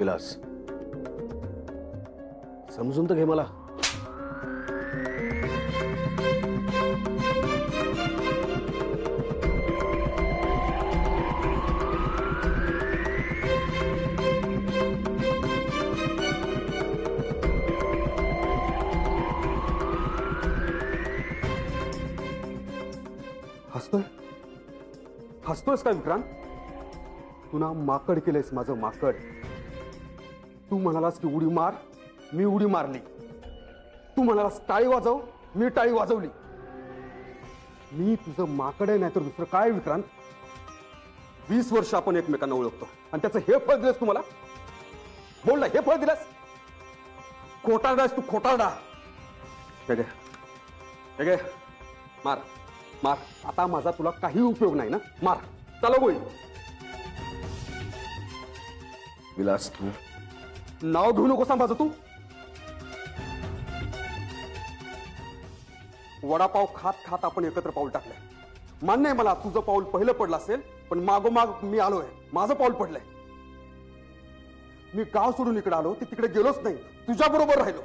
विलास, समजून तर घे मला. हसतोयस का विक्रांत? तू ना माकड केलेस माझं माकड. तू म्हणालास की उडी मार, मी उडी मारली. तू म्हणालास टाळी वाजव, मी टाळी वाजवली. मी तुझं माकड आहे नाही तर दुसरं काय विक्रांत? 20 वर्ष आपण एकमेकांना ओळखतो आणि त्याचं हे फळ दिलंस तुम्हाला? बोल ना, हे फळ दिलंस? खोटारडास तू, खोटारडा. हे घे, मार मार. आता माझा तुला काही उपयोग नाही ना, मार. चला गोळी. विलास, तू नाव घेऊ नकोस माझं. तू वडापाव खात खात आपण एकत्र पाऊल टाकलंय. मान्य आहे मला, तुझं पाऊल पहिलं पडलं असेल, पण मागोमाग मी आलोय. माझं पाऊल पडलंय. मी गाव सोडून इकडे आलो, ते तिकडे गेलोच नाही, तुझ्या बरोबर राहिलो.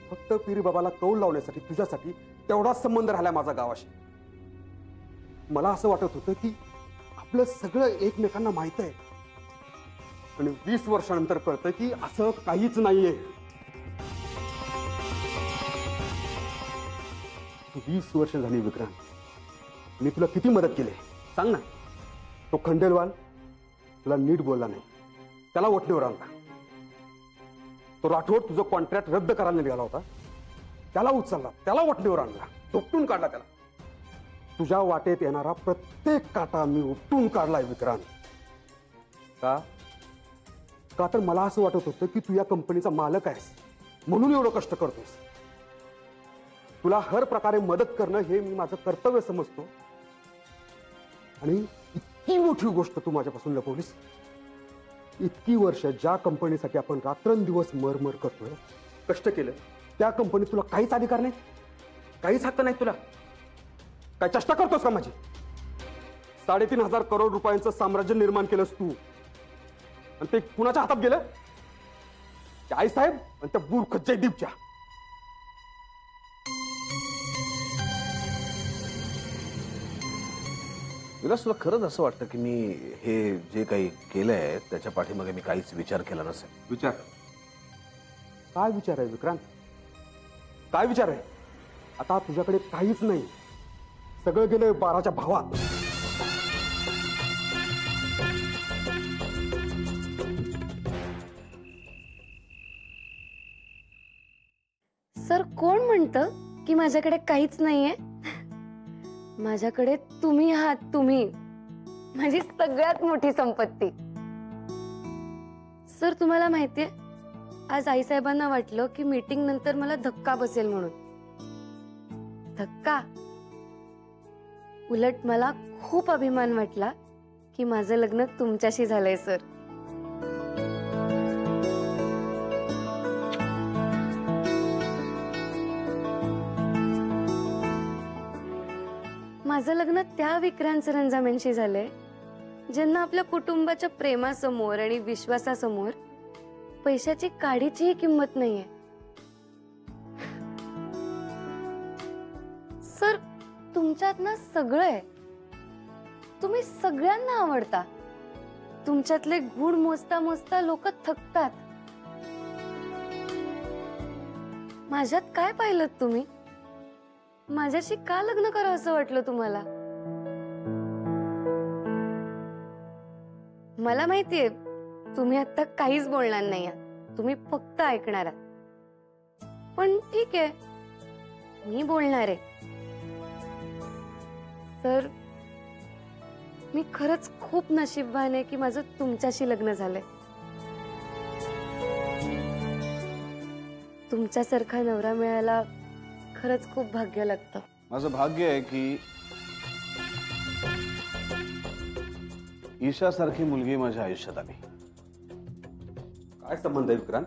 फक्त पिरी बाबाला कौल लावण्यासाठी, तुझ्यासाठी तेवढाच संबंध राहिला माझा गावाशी. मला असं वाटत होतं की आपलं सगळं एकमेकांना माहित आहे, आणि 20 वर्षानंतर कळतं की असं काहीच नाहीये. तू 20 वर्ष झाली विक्रांत, मी तुला किती मदत केली सांग ना. तो खंडेलवाल तुला नीट बोलला नाही, त्याला वठणीवर आणला. तो राठोड तुझं कॉन्ट्रॅक्ट रद्द करायला निघाला होता, त्याला उचलला, त्याला वठणीवर आणला, उपटून काढला त्याला. तुझ्या वाटेत येणारा प्रत्येक काटा मी उपटून काढलाय विक्रांत. का? का तर मला असं वाटत होतं की तू या कंपनीचा मालक आहेस म्हणून एवढं कष्ट करतोस. तुला हर प्रकारे मदत करणं हे मी माझं कर्तव्य समजतो, आणि इतकी मोठी गोष्ट तू माझ्यापासून लपवलीस. इतकी वर्ष ज्या कंपनीसाठी आपण रात्रंदिवस मरमर करतोय, कष्ट केलं, त्या कंपनीत तुला काहीच अधिकार नाही, काहीच हक्क नाही. तुला काय चेष्टा करतोस का माझी? 3,500 करोड रुपयांचं साम्राज्य निर्माण केलंस तू, आणि ते कुणाच्या हातात गेलं? त्या आईसाहेब आणि त्या मूर्ख जयदीपच्या. विलास, तुला खरंच असं वाटतं की मी हे जे काही केलंय त्याच्या पाठीमागे मी काहीच विचार केला नसेल? विचार? काय विचार आहे विक्रांत? काय विचार आहे? आता तुझ्याकडे काहीच नाही, सगळं गेलंय 12च्या भावात. सर, कोण म्हणतं की माझ्याकडे काहीच नाहीये? माझ्याकडे तुम्ही आहात. तुम्ही माझी सगळ्यात मोठी संपत्ती. सर, तुम्हाला माहितीये, आज आईसाहेबांना वाटलं की मीटिंग नंतर मला धक्का बसेल म्हणून. धक्का? उलट मला खूप अभिमान वाटला की माझं लग्न तुमच्याशी झालंय सर. माझं लग्न त्या विक्रांत सरंजामेंशी झालंय ज्यांना आपल्या कुटुंबाच्या प्रेमासमोर आणि विश्वासासमोर पैशाची काडीचीही किंमत नाहीये. सर, तुमच्यात ना सगळं आहे. तुम्ही सगळ्यांना आवडता. तुमच्यातले गुण मोजता मोजता लोक थकतात. माझ्यात काय पाहिलं तुम्ही? माझ्याशी का लग्न करावं असं वाटलं तुम्हाला? मला माहितीये तुम्ही आता काहीच बोलणार नाही, तुम्ही फक्त ऐकणार आहात. पण ठीक आहे, मी बोलणार आहे. सर, मी खरंच खूप नशीबवान आहे की माझं तुमच्याशी लग्न झालंय. तुमच्यासारखा नवरा मिळायला खरंच खूप भाग्य लागतं. माझं भाग्य आहे की ईशा सारखी मुलगी माझ्या आयुष्यात आली. काय संबंध आहे विक्रांत?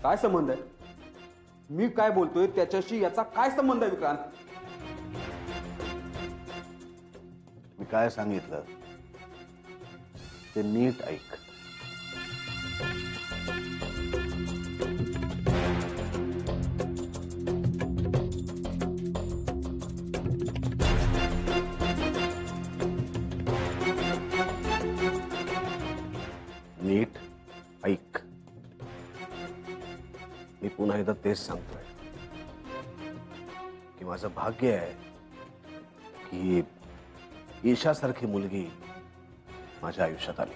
काय संबंध आहे? मी काय बोलतोय त्याच्याशी याचा काय संबंध आहे विक्रांत? मी काय सांगितलं ते नीट ऐक. नीट ऐक. मी पुन्हा एकदा तेच सांगतोय की माझं भाग्य आहे की ईशासारखी मुलगी माझ्या आयुष्यात आली.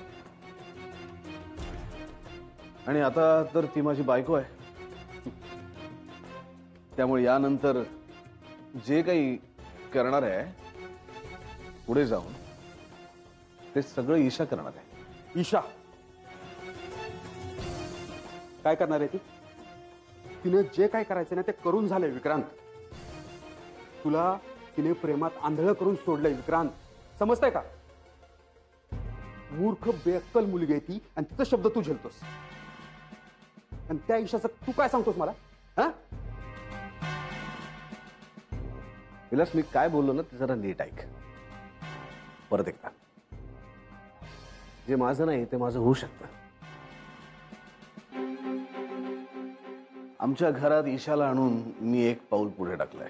आणि आता तर ती माझी बायको आहे. त्यामुळे यानंतर जे काही करणार आहे पुढे जाऊन ते सगळं ईशा करणार आहे. ईशा काय करणार आहे ती? तिने जे काय करायचं ना ते करून झालंय विक्रांत. तुला तिने प्रेमात आंधळ करून सोडलंय विक्रांत, समजतंय का? मूर्ख बेअक्कल मुलगी आहे ती आणि तिचा शब्द तू झेलतोस. आणि त्या ईशाचं तू काय सांगतोस मला? हा विलास, मी काय बोललो ना ते जरा नीट ऐक परत एकदा. जे माझं नाही ते माझं होऊ शकतं. आमच्या घरात ईशाला आणून मी एक पाऊल पुढे टाकलंय.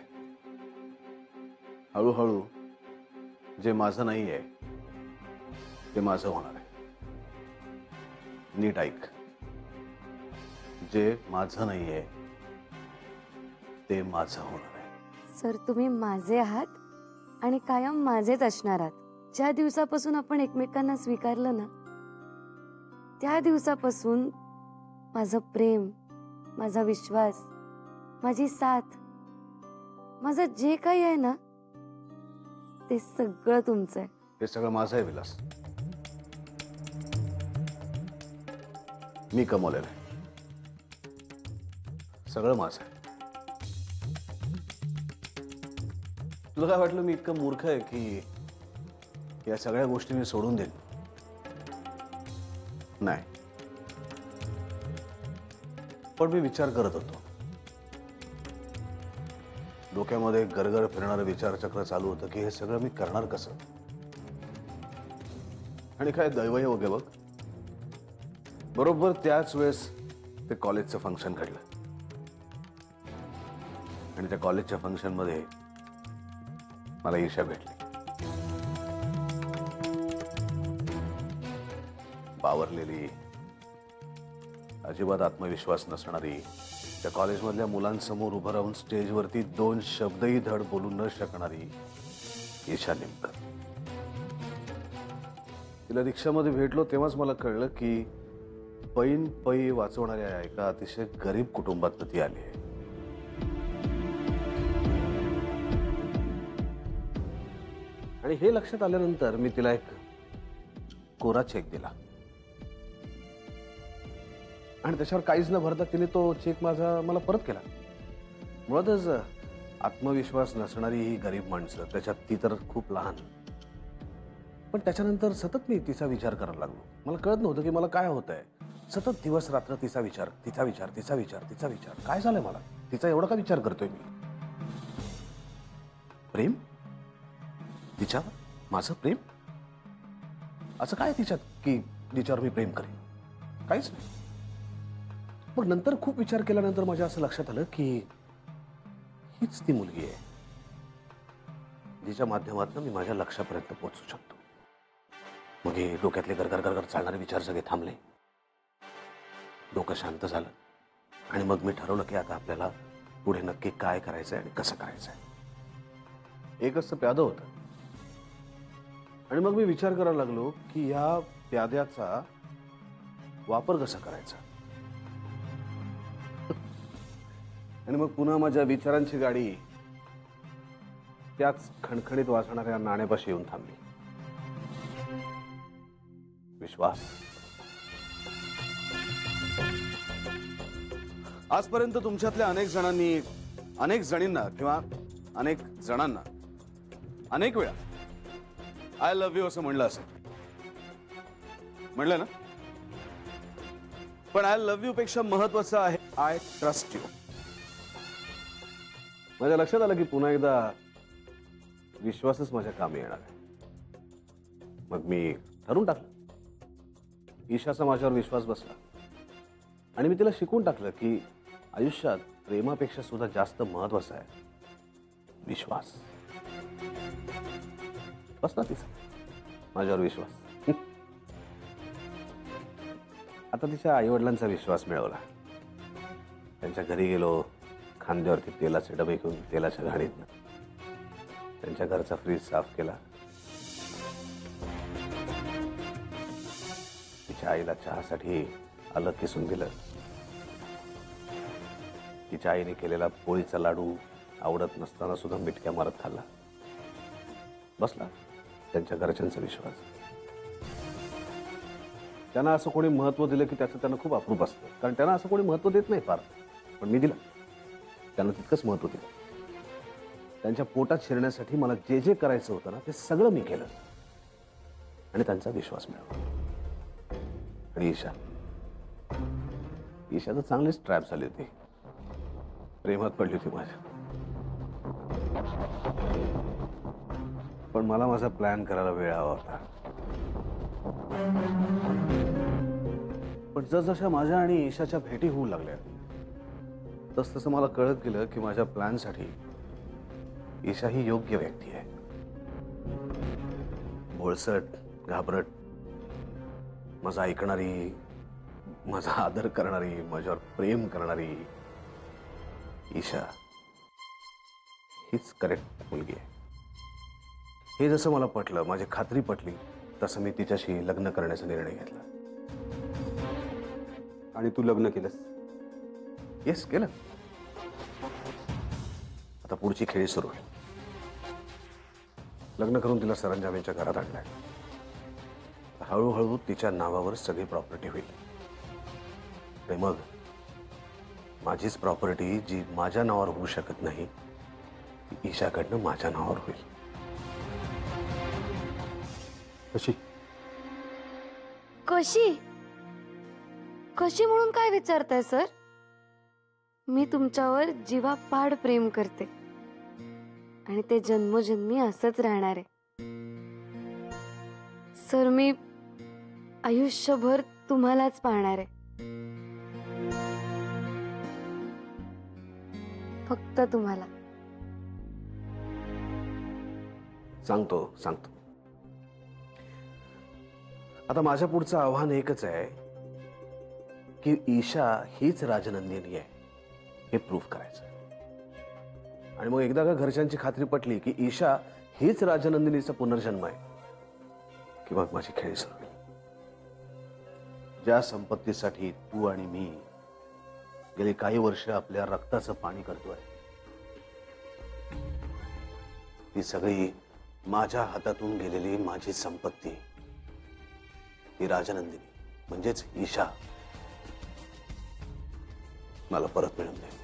हळूहळू जे माझं नाहीये ते माझं होणार आहे. नीट ऐक, जे माझं नाहीये ते माझं होणार आहे. सर, तुम्ही माझे आहात आणि कायम माझेच असणार आहात. ज्या दिवसापासून आपण एकमेकांना स्वीकारलं ना, त्या दिवसापासून माझं प्रेम, माझा विश्वास, माझी साथ, माझं जे काही आहे ना ते सगळं तुमचं आहे. हे सगळं माझं आहे विलास. मी कमवलेलं आहे. सगळं माझं आहे. तुला काय वाटलं मी इतकं मूर्ख आहे की या सगळ्या गोष्टी मी सोडून देईन? नाही. पण मी विचार करत होतो. डोक्यामध्ये गरगर फिरणारं विचारचक्र चालू होतं की हे सगळं मी करणार कसं. आणि काय दैवयोग वगैरे बघ, बरोबर त्याच वेळेस ते कॉलेजचं फंक्शन घडलं. आणि त्या कॉलेजच्या फंक्शन मध्ये मला ईशा भेटली. बावरलेली, अजिबात आत्मविश्वास नसणारी, त्या कॉलेजमधल्या मुलांसमोर उभं राहून स्टेजवरती 2 शब्दही धड बोलू न शकणारी ईशा निमकर. तिला रिक्षामध्ये भेटलो तेव्हाच मला कळलं की पैन पै वाचवणाऱ्या एका अतिशय गरीब कुटुंबात ती आली आहे. आणि हे लक्षात आल्यानंतर मी तिला एक कोरा चेक दिला आणि त्याच्यावर काहीच न भरता तिने तो चेक मला परत केला. मुळातच आत्मविश्वास नसणारी ही गरीब माणसं, त्याच्यात ती तर खूप लहान. पण त्याच्यानंतर सतत मी तिचा विचार करायला लागलो. मला कळत नव्हतं की मला काय होत आहे. सतत दिवस रात्र तिचा विचार, तिचा विचार, तिचा विचार, तिचा विचार. काय झालंय मला? तिचा एवढा का विचार करतोय मी? प्रेम तिच्यावर, माझं प्रेम? असं काय तिच्यात की तिच्यावर मी प्रेम करेन? काहीच नाही. मग नंतर खूप विचार केल्यानंतर माझ्या असं लक्षात आलं की हीच ती मुलगी आहे जिच्या माध्यमातून मी माझ्या लक्ष्यापर्यंत पोहोचू शकतो. मग हे डोक्यातले गरगर गरगर चालणारे विचार सगळे थांबले. डोकं शांत झालं आणि मग मी ठरवलं की आता आपल्याला पुढे नक्की काय करायचंय आणि कसं करायचंय. एकच तर प्यादं होतं. आणि मग मी विचार करायला लागलो की या प्याद्याचा वापर कसा करायचा. आणि मग पुन्हा माझ्या विचारांची गाडी त्याच खणखणीत वाजणाऱ्या नाण्यापाशी येऊन थांबली. विश्वास. आजपर्यंत तुमच्यातल्या अनेक जणींना किंवा अनेक जणांना अनेक वेळा आय लव्ह यू असं म्हणलं असेल. म्हणलं ना? पण आय लव्ह यू पेक्षा महत्वाचं आहे आय ट्रस्ट यू. माझ्या लक्षात आलं की पुन्हा एकदा विश्वासच माझ्या कामी येणार आहे. मग मी ठरवून टाकलं. ईशाचा माझ्यावर विश्वास बसला आणि मी तिला शिकवून टाकलं की आयुष्यात प्रेमापेक्षा सुद्धा जास्त महत्वाचा आहे विश्वास. बसला तिचा माझ्यावर विश्वास. आता तिच्या आईवडिलांचा विश्वास मिळवला. त्यांच्या घरी गेलो, खांद्यावरती तेलाचे डबे घेऊन तेलाच्या गाडीतनं त्यांच्या घरचा फ्रीज साफ केला. तिच्या आईला चहासाठी अलग किसून दिलं. तिच्या आईने केलेला पोळीचा लाडू आवडत नसताना सुद्धा मिटक्या मारत खाल्ला. बसला त्यांच्या घरच्यांचा विश्वास. त्यांना असं कोणी महत्व दिलं की त्याचं त्यांना खूप अप्रूप असतं, कारण त्यांना असं कोणी महत्व देत नाही फार, पण मी दिलं. त्यांना तितकंच महत्व दिलं. त्यांच्या पोटात शिरण्यासाठी मला जे जे करायचं होतं ना ते सगळं मी केलं आणि त्यांचा विश्वास मिळवला. आणि ईशा तर चांगलीच ट्रॅप झाली होती. प्रेमात पडली होती माझ्या. पण मला माझा प्लॅन करायला वेळ हवा होता. पण जसजशा माझ्या आणि ईशाच्या भेटी होऊ लागल्या तसतसं मला कळत गेलं की माझ्या प्लॅनसाठी ईशा ही योग्य व्यक्ती आहे. भोळसट, घाबरट, माझा ऐकणारी, माझा आदर करणारी, माझ्यावर प्रेम करणारी ईशा हीच करेक्ट मुलगी आहे. हे जसं मला पटलं, माझी खात्री पटली, तसं मी तिच्याशी लग्न करण्याचा निर्णय घेतला. आणि तू लग्न केलंस? येस, केलं. आता पुढची खेळी सुरू आहे. लग्न करून तिला सरंजामेच्या घरात आणलंय. हळूहळू तिच्या नावावर सगळी प्रॉपर्टी होईल. आणि मग माझीच प्रॉपर्टी जी माझ्या नावावर होऊ शकत नाही ती ईशाकडनं माझ्या नावावर होईल. कशी? कशी कशी म्हणून काय विचारताय सर? मी तुमच्यावर जीवापाड प्रेम करते आणि ते जन्मोजन्मी असंच राहणार आहे. सर, मी आयुष्यभर तुम्हालाच पाहणार आहे. फक्त तुम्हाला. सांगतो. आता माझ्या पुढचं आव्हान एकच आहे की ईशा हीच राजनंदिनी आहे हे प्रूव्ह करायचं. आणि मग एकदा का घरच्यांची खात्री पटली की ईशा हीच राजनंदिनीचा पुनर्जन्म आहे की मग माझी खेळी सुरू होईल. ज्या संपत्तीसाठी तू आणि मी गेली काही वर्ष आपल्या रक्ताचं पाणी करतोय ती सगळी माझ्या हातातून गेलेली माझी संपत्ती ही राजनंदिनी म्हणजेच ईशा मला परत मिळून दे.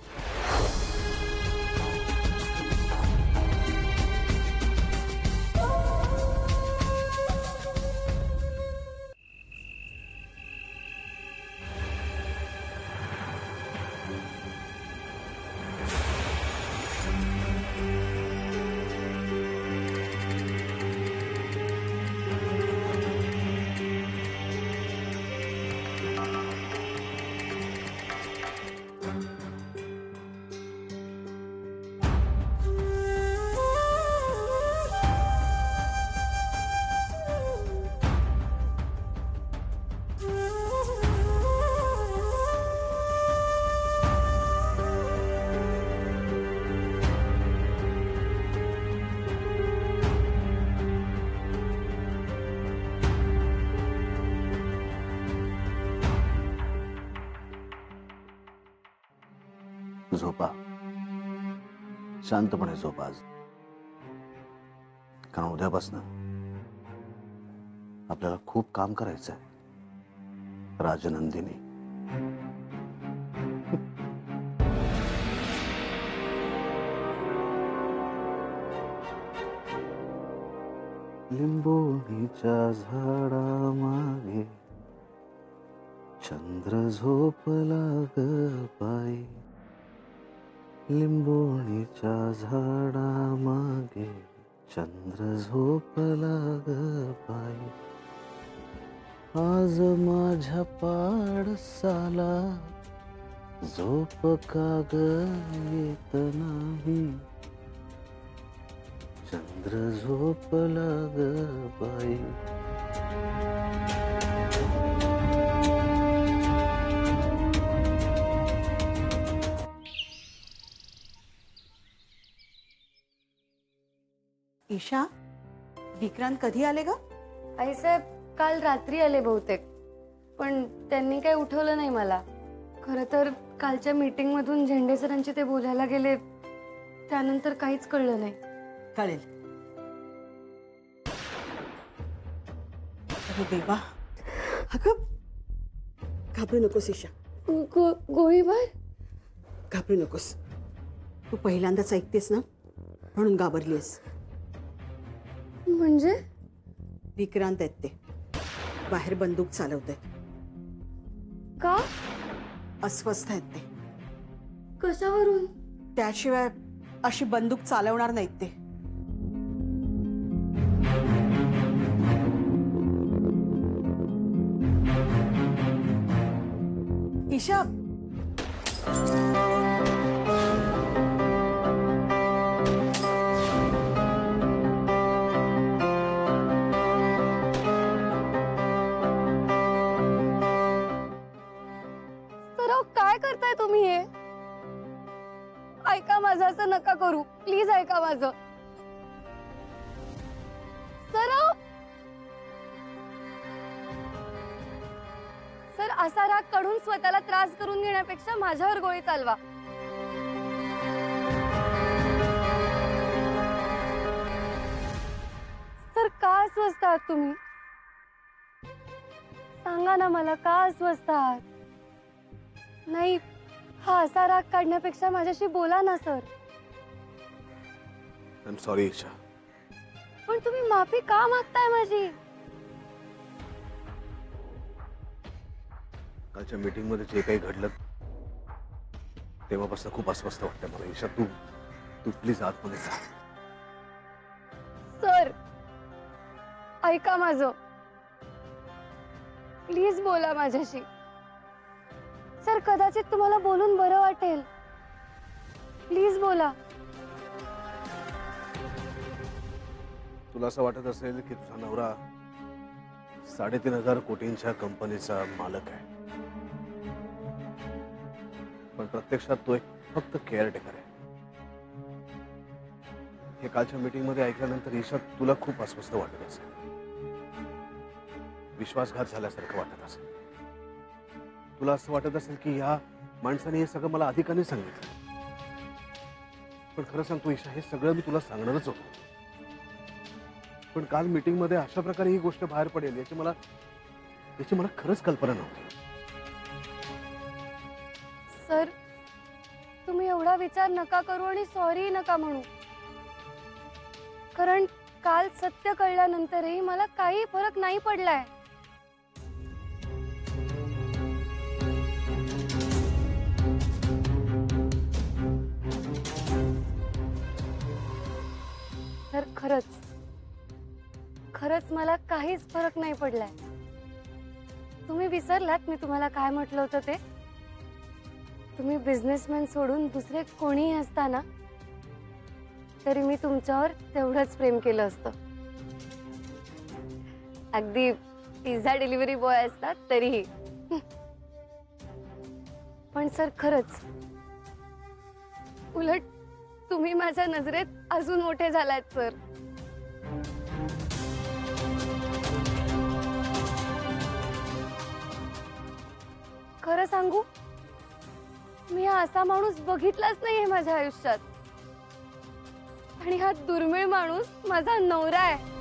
झोपा, शांतपणे झोपा आज, कारण उद्यापासून आपल्याला खूप काम करायचं आहे राजनंदिनी. लिंबोणीच्या झाडामागे चंद्र झोपला ग बाई, लिंबोणीच्या झाडामागे चंद्र झोपला ग बाई, आज माझ्या पाडसाला झोप का ग येत नाही, चंद्र झोपला ग बाई. ईशा, विक्रांत कधी आले ग? आईसाहेब काल रात्री आले बहुतेक, पण त्यांनी काही उठवलं नाही मला. खरं तर कालच्या मीटिंग मधून झेंडे सरांची ते बोलायला गेले, त्यानंतर काहीच कळलं नाही. कळेल. अरे देवा, अगं घाबरू नकोस ईशा, गोळीबार? घाबरू नकोस. तू पहिल्यांदाच ऐकतेस ना, म्हणून घाबरलीस. म्हणजे विक्रांत आहेत ते, बाहेर बंदूक चालवत आहेत. का? अस्वस्थ आहेत ते, कशावरून? त्याशिवाय अशी बंदूक चालवणार नाहीत ते. ईशा, सराव काय करताय तुम्ही हे? ऐका माझं, असं नका करू प्लीज, ऐका माझं. सराव, सर असा राग काढून स्वतःला त्रास करून घेण्यापेक्षा माझ्यावर गोळी चालवा. सर का अस्वस्थ आहात तुम्ही? सांगा ना मला, का अस्वस्थ आहात? नाही, हा असा राग काढण्यापेक्षा माझ्याशी बोला ना sir. I am sorry Isha. पण तुम्ही माफी का मागताय माझी? कालच्या मीटिंग मध्ये जे काही घडलं तेव्हापासून खूप अस्वस्थ वाटतं मला. ईशा, तू प्लीज आतमध्ये जा. सर ऐका माझं, प्लीज बोला माझ्याशी. सर कदाचित तुम्हाला बोलून बरं वाटेल, प्लीज बोला. तुला असं वाटत असेल की तुझा नवरा 3,500 कोटींच्या कंपनीचा मालक आहे, पण प्रत्यक्षात तो एक फक्त केअरटेकर आहे. हे कालच्या मीटिंग मध्ये ऐकल्यानंतर ईशा तुला खूप अस्वस्थ वाटत असेल, विश्वासघात झाल्यासारखं वाटत असेल. तुला असं वाटत असेल की या माणसाने हे सगळं मला अधिकाने सांगितलं. पण खरं सांगतो ईशा, हे सगळं मी तुला सांगणारच होतो, पण काल मीटिंग मध्ये अशा प्रकारे ही गोष्ट बाहेर पडेल याची मला खरंच कल्पना नव्हती. सर तुम्ही एवढा विचार नका करू आणि सॉरी नका म्हणू, कारण काल सत्य कळल्यानंतरही मला काही फरक नाही पडलाय. सर खरंच मला काहीच फरक नाही पडलाय. तुम्ही विसरलात मी तुम्हाला काय म्हटलं होतं ते? तुम्ही बिझनेसमॅन सोडून दुसरे कोणीही असताना तरी मी तुमच्यावर तेवढंच प्रेम केलं असतं, अगदी पिझ्झा डिलिव्हरी बॉय असतात तरीही. पण सर खरंच, उलट तुम्ही माझ्या नजरेत अजून मोठे झालात सर. खरं सांगू, मी हा असा माणूस बघितलाच नाहीये माझ्या आयुष्यात, आणि हा दुर्मिळ माणूस माझा नवरा आहे.